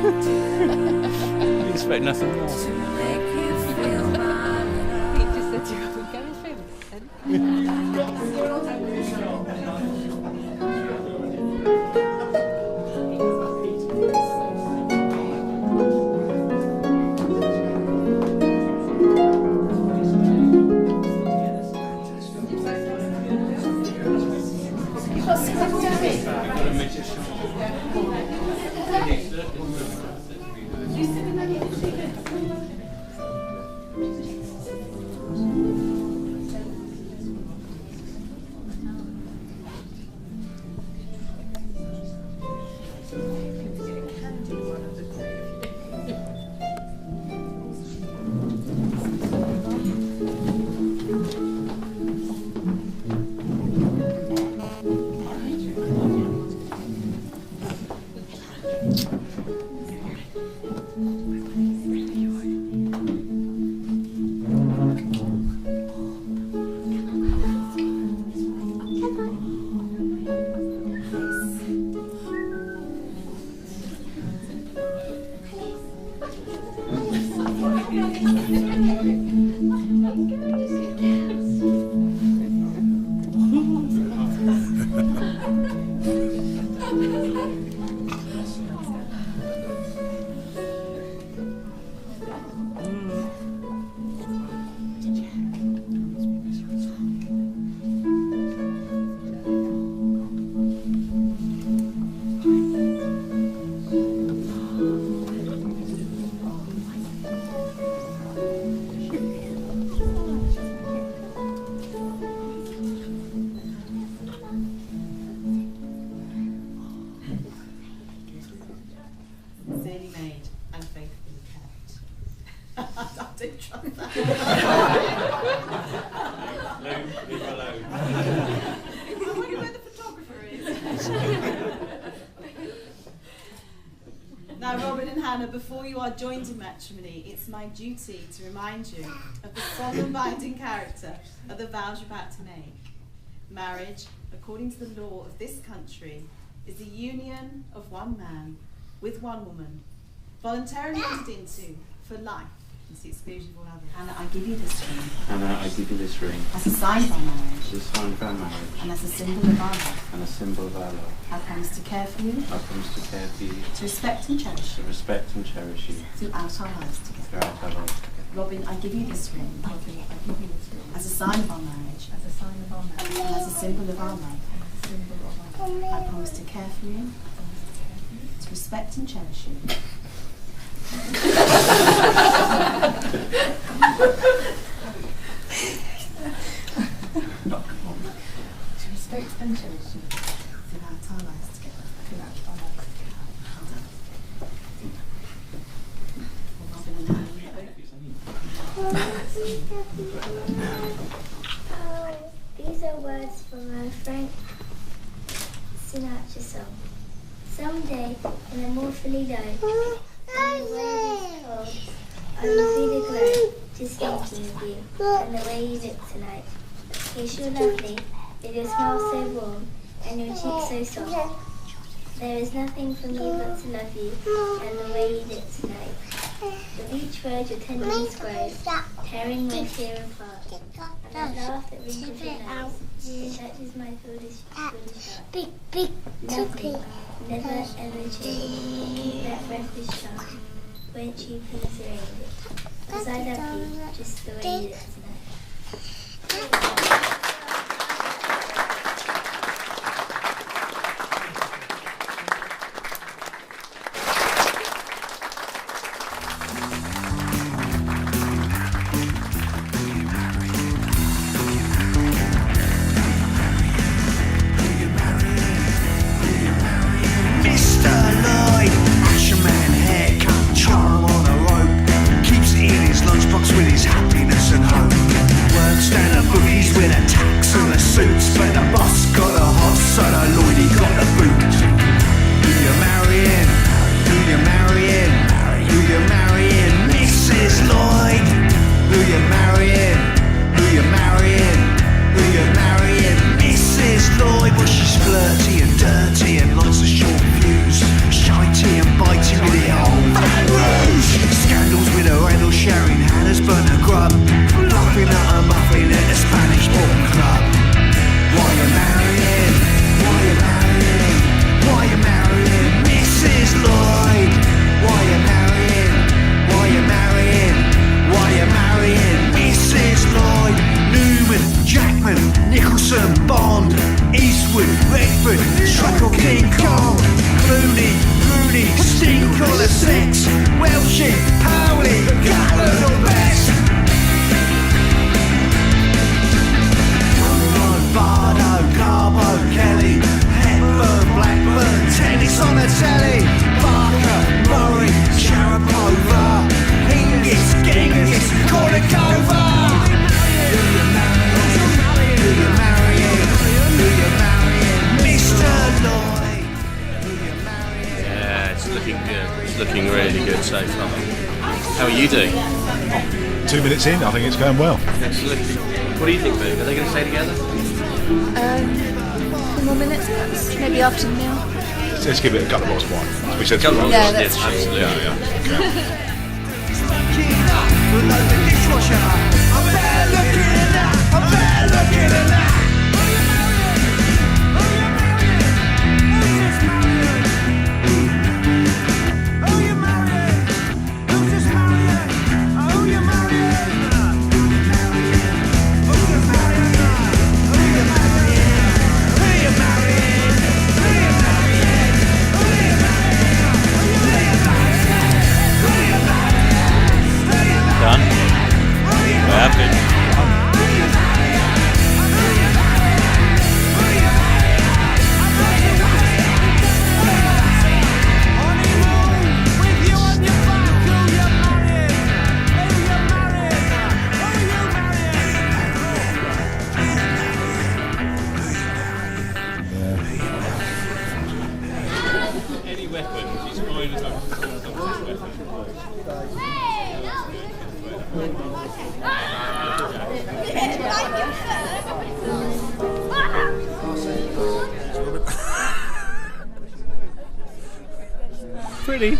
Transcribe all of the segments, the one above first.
You expect nothing more. He just said to go and his favourite then. Before you are joined in matrimony, it's my duty to remind you of the solemn binding character of the vows you're about to make. Marriage, according to the law of this country, is the union of one man with one woman, voluntarily entered into for life, and to the exclusion of all others. Hannah, I give you this ring. Hannah, I give you this ring. As a sign of our marriage. As a sign of our marriage. And as a symbol of our love. And a symbol of our love. I promise to care for you. I promise to care for you. To respect and cherish you. To respect and cherish you. Throughout our lives together. Throughout our lives together. Robin, I give you this ring. Robin, I give you this ring. As a sign of our marriage. As a sign of our marriage. And as a symbol of our love. And as a symbol of our love. I promise to care for you. I promise to care for you. To respect and cherish you. To respect and cherish you throughout our lives together. Throughout our lives together. Robin and Hannah. These are words from a Frank Sinatra song. Someday, when I'm awfully low, and the world is cold, I will feel the glow, just thinking of you, and the way you look tonight. You're sure lovely, with your smile so warm, and your cheeks so soft. There is nothing for me but to love you, and the way you look tonight. With each word your tenderness grows, tearing my tear apart. And I laugh that wrinkles your nose, it touches my foolish heart. Nothing, never ever change. Keep that breathless charm. Won't you please arrange it? Because I love you just the way you look tonight. Mr. Lloyd, Asherman haircut, charm on a rope, keeps it in his lunchbox with his happiness and hope. King Kong, Clooney, Rooney, stink all the sex, Welshie, Howley, Gatlin or Bess. Bardo, Garbo, Kelly, Hepburn, Blackburn, tennis on the telly, Barker, Murray, Sharapova, Hingis, Genghis, Kornikova. Who you marrying? Who you marrying? Who you marrying? Mr. Lloyd. Who you marrying? Yeah, it's looking good. It's looking really good so far. How are you doing? 2 minutes in, I think it's going well. Absolutely. What do you think, Luke? Are they going to stay together? 2 more minutes, perhaps. Maybe after the meal. Let's give it a couple of bottles of wine. We said Couple of two Yeah, yes, that's true. absolutely. Yeah, yeah. Okay. Looking up, like the dishwasher. I'm better looking at that. I'm better looking at that. Done? We're happy. Any weapons, he's fine as long Pretty.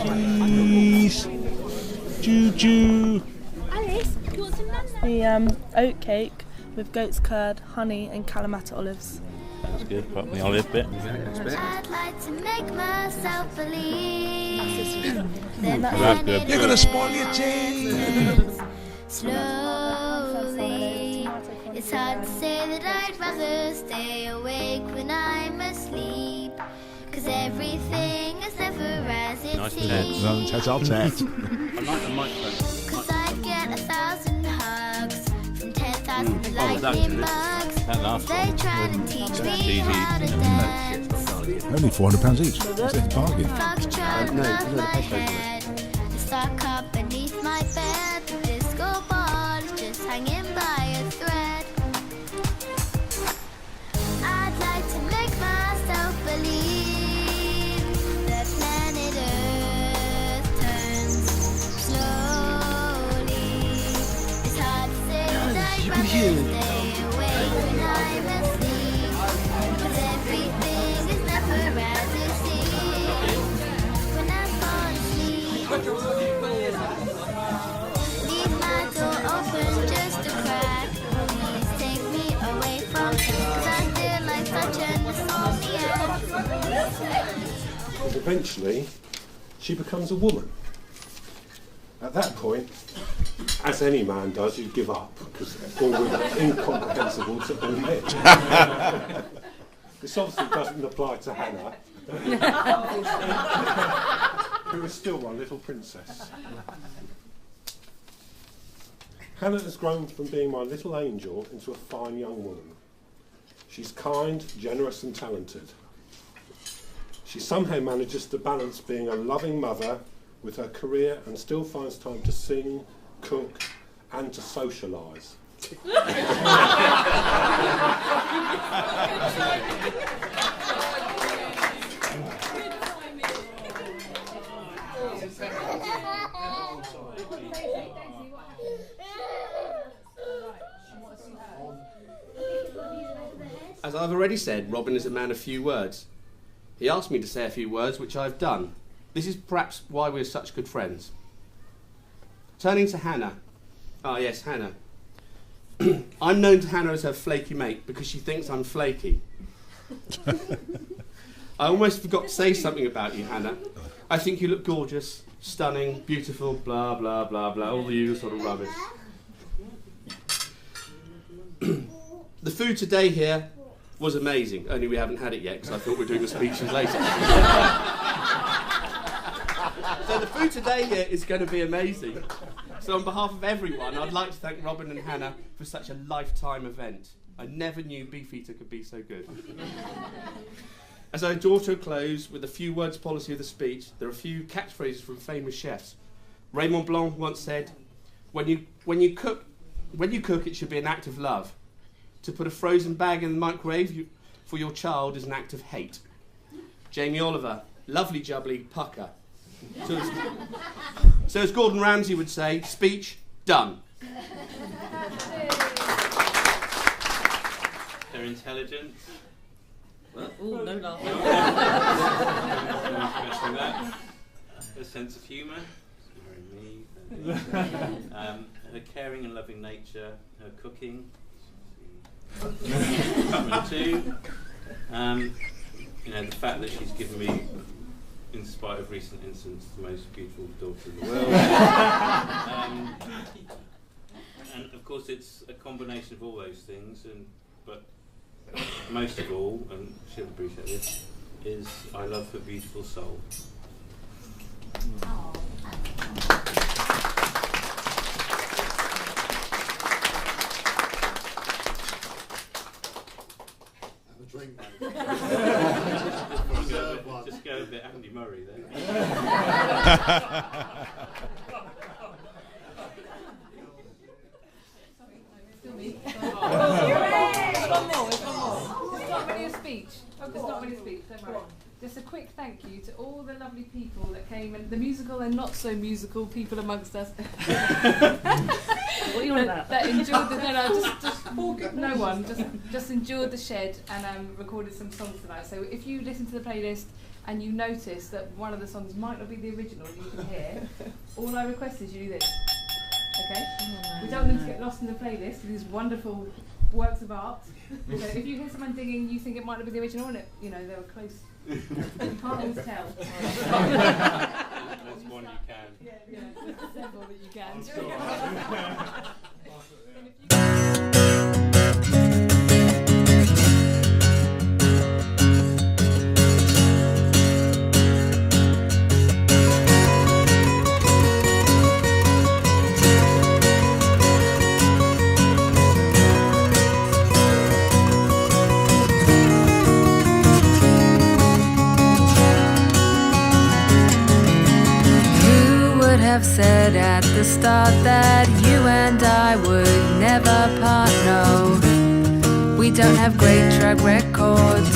Cheese. Choo-choo. Alice, do you want some The oat cake with goat's curd, honey and Kalamata olives. That's good, apart from the olive bit. I'd like to make myself believe That's good. You're going to spoil your teeth. slowly. It's hard to say that I'd rather stay awake when I'm asleep, 'cause everything is never as it Nice seems. No, tete-a-tete. I like the microphone. 'Cause I get 1,000 hugs from 10,000 that's lightning good. bugs. That last They one. try to teach me easy. how to dance. Only £400 each. It's a bargain. Foxtrot above my head, and stuck up beneath my bed. The disco ball is just hanging by a thread. I'd like to make myself believe that planet Earth turns slowly. It's hard to say that I'd rather stay awake when I'm asleep, 'cause everything is never as it seems. When I fall asleep, leave my door open just a crack. Please take me away from it, 'cause I feel like such an insomniac. Eventually, she becomes a woman. At that point, as any man does, you give up because all the incomprehensible to admit. This obviously doesn't apply to Hannah, who is still my little princess. Hannah has grown from being my little angel into a fine young woman. She's kind, generous and talented. She somehow manages to balance being a loving mother with her career and still finds time to sing, cook and to socialise. As I've already said, Robin is a man of few words. He asked me to say a few words, which I've done. This is perhaps why we're such good friends. Turning to Hannah. Ah, yes, Hannah. I'm known to Hannah as her flaky mate because she thinks I'm flaky. I almost forgot to say something about you, Hannah. I think you look gorgeous, stunning, beautiful, blah, blah, blah, blah, all the usual sort of rubbish. The food today here was amazing, only we haven't had it yet because I thought we were doing the speeches later. So the food today here is going to be amazing. So on behalf of everyone, I'd like to thank Robin and Hannah for such a lifetime event. I never knew Beefeater could be so good. As I draw to a close with a few words policy of the speech, there are a few catchphrases from famous chefs. Raymond Blanc once said, when you cook, it should be an act of love. To put a frozen bag in the microwave for your child is an act of hate. Jamie Oliver, lovely jubbly pucker. So as Gordon Ramsay would say, speech done. They're intelligent. Well, ooh, no laughing. A sense of humour. Her caring and loving nature. Her cooking. Number 2. The fact that she's given me, in spite of recent incidents, the most beautiful daughter in the world. And of course it's a combination of all those things, but most of all, and she'll appreciate this, is I love her beautiful soul. Drink, mate. Just go a bit Andy Murray there. Still me. There's one more. It's not really a speech. It's not really a speech, don't worry. Just a quick thank you to all the lovely people that came, and the musical and not so musical people amongst us. What are you on about? That enjoyed just enjoyed the shed and recorded some songs tonight. So if you listen to the playlist and you notice that one of the songs might not be the original you can hear, all I request is you do this. Okay? We don't want them to get lost in the playlist, these wonderful works of art. So if you hear someone digging, you think it might not be the original, and they were close. You can't always tell. There's one you can. Yeah, there's several that you can. Have said at the start that you and I would never part, no. We don't have great track records,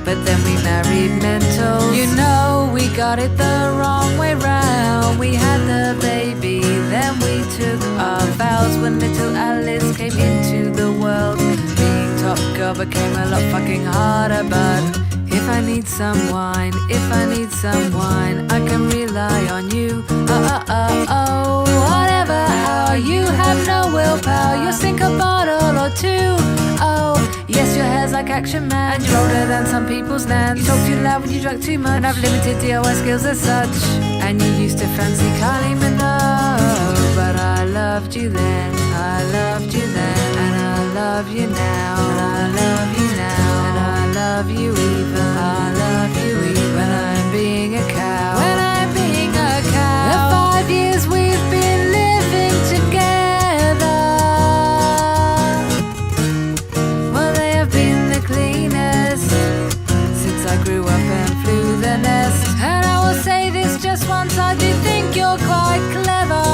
but then we married mental. You know we got it the wrong way round. We had the baby, then we took our vows when little Alice came into the world. Being top girl became a lot fucking harder, but if I need some wine, I can rely on you. Whatever, how you have no willpower, you'll sink a bottle or two. Oh, yes, your hair's like Action Man, and you're older than some people's nans. You talk too loud when you drink too much, and I've limited DIY skills as such. And you used to fancy Kylie Minogue, but I loved you then, and I love you now, and I love you now, and I love you even, when I'm being a cow. The 5 years we've been living together, well, they have been the cleanest since I grew up and flew the nest. And I will say this just once, I do think you're quite clever.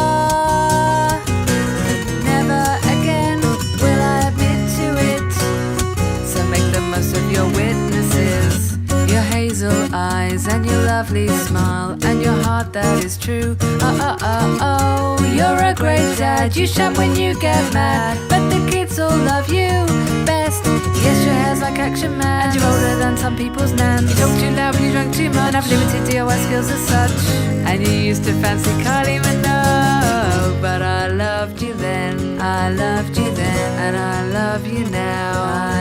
Never again will I admit to it, so make the most of your witnesses. Your hazel eyes and your lovely smile and your heart that is true. Oh, you're a great dad. You shout when you get mad, but the kids all love you best. Yes, your hair's like Action Man, and you're older than some people's nans. You talk too loud when you drink too much, and I've limited DIY skills as such. And you used to fancy Kylie Minogue, but I loved you then, and I love you now.